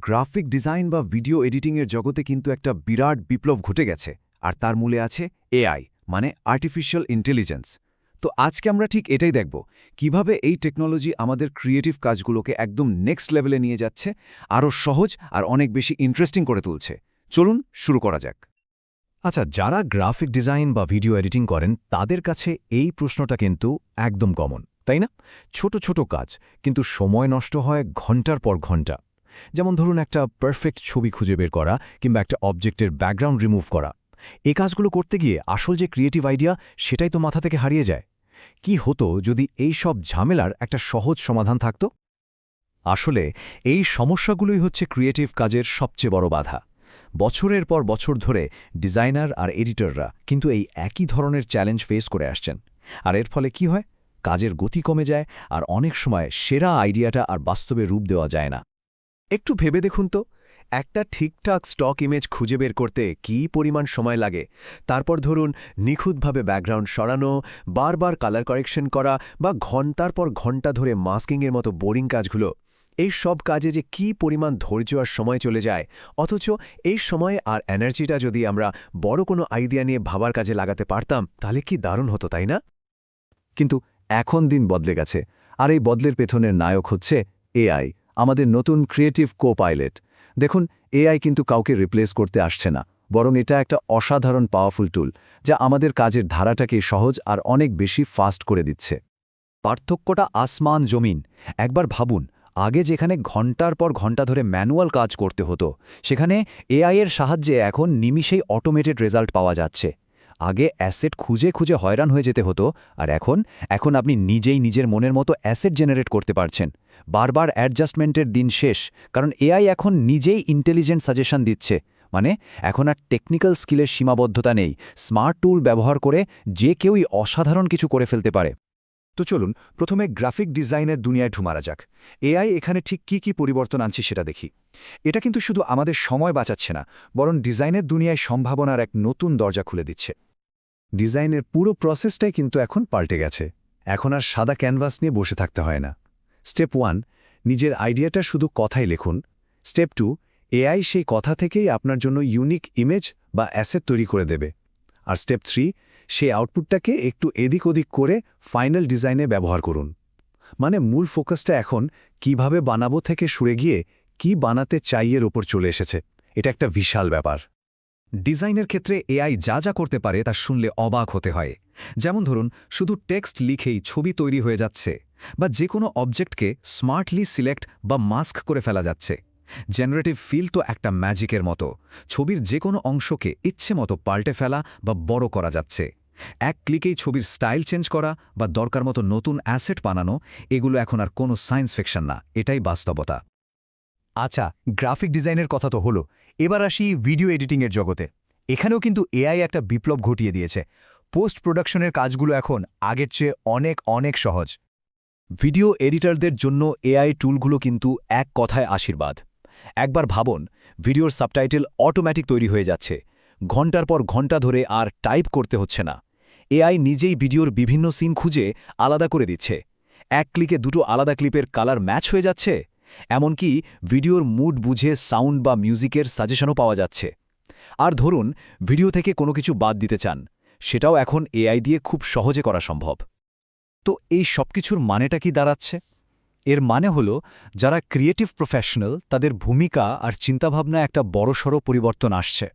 Graphic design বা video এডিটিংয়ের জগতে কিন্তু একটা বিরাট বিপ্লব ঘটে গেছে, আর তার মূলে আছে এআই, মানে আর্টিফিশিয়াল ইন্টেলিজেন্স। তো আজকে আমরা ঠিক এটাই দেখব, কিভাবে এই টেকনোলজি আমাদের ক্রিয়েটিভ কাজগুলোকে একদম নেক্সট লেভেলে নিয়ে যাচ্ছে, আরও সহজ আর অনেক বেশি ইন্টারেস্টিং করে তুলছে। চলুন শুরু করা যাক। আচ্ছা, যারা গ্রাফিক ডিজাইন বা ভিডিও এডিটিং করেন তাদের কাছে এই প্রশ্নটা কিন্তু একদম কমন, তাই না? ছোট ছোট কাজ, কিন্তু সময় নষ্ট হয় ঘন্টার পর ঘন্টা। যেমন ধরুন, একটা পারফেক্ট ছবি খুঁজে বের করা কিংবা একটা অবজেক্টের ব্যাকগ্রাউন্ড রিমুভ করা। এই কাজগুলো করতে গিয়ে আসল যে ক্রিয়েটিভ আইডিয়া, সেটাই তো মাথা থেকে হারিয়ে যায়। কি হতো যদি এই সব ঝামেলার একটা সহজ সমাধান থাকত? আসলে এই সমস্যাগুলোই হচ্ছে ক্রিয়েটিভ কাজের সবচেয়ে বড় বাধা। বছরের পর বছর ধরে ডিজাইনার আর এডিটররা কিন্তু এই একই ধরনের চ্যালেঞ্জ ফেস করে আসছেন। আর এর ফলে কি হয়? কাজের গতি কমে যায়, আর অনেক সময় সেরা আইডিয়াটা আর বাস্তবে রূপ দেওয়া যায় না। একটু ভেবে দেখুন তো, একটা ঠিকঠাক স্টক ইমেজ খুঁজে বের করতে কী পরিমাণ সময় লাগে। তারপর ধরুন, নিখুঁতভাবে ব্যাকগ্রাউন্ড সরানো, বারবার কালার কারেকশন করা বা ঘন্টার পর ঘন্টা ধরে মাস্কিংয়ের মতো বোরিং কাজগুলো। এই সব কাজে যে কী পরিমাণ ধৈর্য আর সময় চলে যায়, অথচ এই সময় আর এনার্জিটা যদি আমরা বড় কোনো আইডিয়া নিয়ে ভাবার কাজে লাগাতে পারতাম, তাহলে কি দারুণ হতো, তাই না? কিন্তু এখন দিন বদলে গেছে, আর এই বদলের পেছনের নায়ক হচ্ছে এআই, আমাদের নতুন ক্রিয়েটিভ কো-পাইলট। দেখুন, এআই কিন্তু কাউকে রিপ্লেস করতে আসছে না, বরং এটা একটা অসাধারণ পাওয়ারফুল টুল, যা আমাদের কাজের ধারাটাকে সহজ আর অনেক বেশি ফাস্ট করে দিচ্ছে। পার্থক্যটা আসমান জমিন। একবার ভাবুন, আগে যেখানে ঘন্টার পর ঘন্টা ধরে ম্যানুয়াল কাজ করতে হতো, সেখানে এআইয়ের সাহায্যে এখন নিমিষেই অটোমেটেড রেজাল্ট পাওয়া যাচ্ছে। আগে অ্যাসেট খুঁজে খুঁজে হয়রান হয়ে যেতে হতো, আর এখন আপনি নিজেই নিজের মনের মতো অ্যাসেট জেনারেট করতে পারছেন। বারবার অ্যাডজাস্টমেন্টের দিন শেষ, কারণ এআই এখন নিজেই ইন্টেলিজেন্ট সাজেশন দিচ্ছে। মানে এখন আর টেকনিক্যাল স্কিলের সীমাবদ্ধতা নেই। স্মার্ট টুল ব্যবহার করে যে কেউই অসাধারণ কিছু করে ফেলতে পারে। তো চলুন প্রথমে গ্রাফিক ডিজাইনের দুনিয়ায় ঢুমারা যাক। এআই এখানে ঠিক কি পরিবর্তন আনছে সেটা দেখি। এটা কিন্তু শুধু আমাদের সময় বাঁচাচ্ছে না, বরং ডিজাইনের দুনিয়ায় সম্ভাবনার এক নতুন দরজা খুলে দিচ্ছে। ডিজাইনের পুরো প্রসেসটাই কিন্তু এখন পাল্টে গেছে। এখন আর সাদা ক্যানভাস নিয়ে বসে থাকতে হয় না। স্টেপ 1, নিজের আইডিয়াটা শুধু কথাই লিখুন। স্টেপ 2, এআই সেই কথা থেকেই আপনার জন্য ইউনিক ইমেজ বা অ্যাসেট তৈরি করে দেবে। আর স্টেপ 3, সেই আউটপুটটাকে একটু এদিক ওদিক করে ফাইনাল ডিজাইনে ব্যবহার করুন। মানে মূল ফোকাসটা এখন কিভাবে বানাবো থেকে সরে গিয়ে কি বানাতে চাই এর ওপর চলে এসেছে। এটা একটা বিশাল ব্যাপার। ডিজাইনের ক্ষেত্রে এআই যা যা করতে পারে তা শুনলে অবাক হতে হয়। যেমন ধরুন, শুধু টেক্সট লিখেই ছবি তৈরি হয়ে যাচ্ছে, বা যে কোনো অবজেক্টকে স্মার্টলি সিলেক্ট বা মাস্ক করে ফেলা যাচ্ছে। জেনারেটিভ ফিল তো একটা ম্যাজিকের মতো। ছবির যে কোনো অংশকে ইচ্ছে মতো পাল্টে ফেলা বা বড় করা যাচ্ছে। এক ক্লিকেই ছবির স্টাইল চেঞ্জ করা বা দরকার মতো নতুন অ্যাসেট বানানো, এগুলো এখন আর কোনো সায়েন্স ফিকশন না, এটাই বাস্তবতা। আচ্ছা, গ্রাফিক ডিজাইনের কথা তো হলো, এবার আসি ভিডিও এডিটিংয়ের জগতে। এখানেও কিন্তু এআই একটা বিপ্লব ঘটিয়ে দিয়েছে। পোস্ট প্রোডাকশনের কাজগুলো এখন আগের চেয়ে অনেক অনেক সহজ। ভিডিও এডিটরদের জন্য এআই টুলগুলো কিন্তু এক কথায় আশীর্বাদ। একবার ভাবুন, ভিডিওর সাবটাইটেল অটোমেটিক তৈরি হয়ে যাচ্ছে। ঘন্টার পর ঘন্টা ধরে আর টাইপ করতে হচ্ছে না। এআই নিজেই ভিডিওর বিভিন্ন সিন খুঁজে আলাদা করে দিচ্ছে। এক ক্লিকে দুটো আলাদা ক্লিপের কালার ম্যাচ হয়ে যাচ্ছে। এমনকি ভিডিওর মুড বুঝে সাউন্ড বা মিউজিকের সাজেশনও পাওয়া যাচ্ছে। আর ধরুন, ভিডিও থেকে কোনো কিছু বাদ দিতে চান, সেটাও এখন এআই দিয়ে খুব সহজে করা সম্ভব। তো এই সবকিছুর মানেটা কি দাঁড়াচ্ছে? এর মানে হলো, যারা ক্রিয়েটিভ প্রফেশনাল তাদের ভূমিকা আর চিন্তাভাবনা একটা বড়সড় পরিবর্তন আসছে।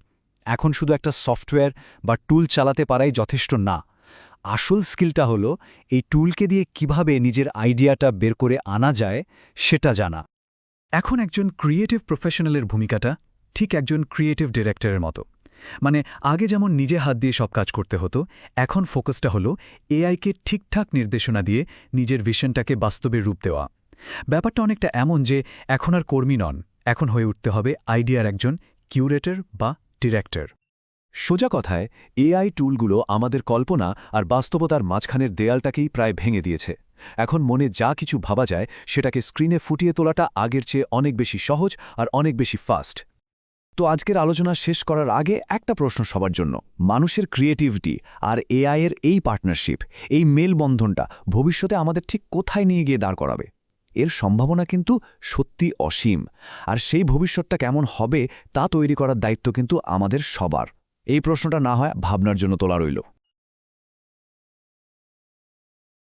এখন শুধু একটা সফটওয়্যার বা টুল চালাতে পারাই যথেষ্ট না। আসল স্কিলটা হলো এই টুলকে দিয়ে কিভাবে নিজের আইডিয়াটা বের করে আনা যায় সেটা জানা। এখন একজন ক্রিয়েটিভ প্রফেশনালের ভূমিকাটা ঠিক একজন ক্রিয়েটিভ ডিরেক্টরের মতো। মানে আগে যেমন নিজে হাত দিয়ে সব কাজ করতে হতো, এখন ফোকাসটা হলো এআইকে ঠিকঠাক নির্দেশনা দিয়ে নিজের ভিশনটাকে বাস্তবে রূপ দেওয়া। ব্যাপারটা অনেকটা এমন যে এখন আর কর্মী নন, এখন হয়ে উঠতে হবে আইডিয়ার একজন কিউরেটর বা ডিরেক্টর। সোজা কথায়, এআই টুলগুলো আমাদের কল্পনা আর বাস্তবতার মাঝখানের দেয়ালটাকেই প্রায় ভেঙে দিয়েছে। এখন মনে যা কিছু ভাবা যায় সেটাকে স্ক্রিনে ফুটিয়ে তোলাটা আগের চেয়ে অনেক বেশি সহজ আর অনেক বেশি ফাস্ট। তো আজকের আলোচনা শেষ করার আগে একটা প্রশ্ন সবার জন্য। মানুষের ক্রিয়েটিভিটি আর এআইয়ের এই পার্টনারশিপ, এই মেলবন্ধনটা ভবিষ্যতে আমাদের ঠিক কোথায় নিয়ে গিয়ে দাঁড় করাবে? এর সম্ভাবনা কিন্তু সত্যি অসীম আর সেই ভবিষ্যৎটা কেমন হবে তা তৈরি করার দায়িত্ব কিন্তু আমাদের সবার এই প্রশ্নটা না হয় ভাবনার জন্য তোলা রইল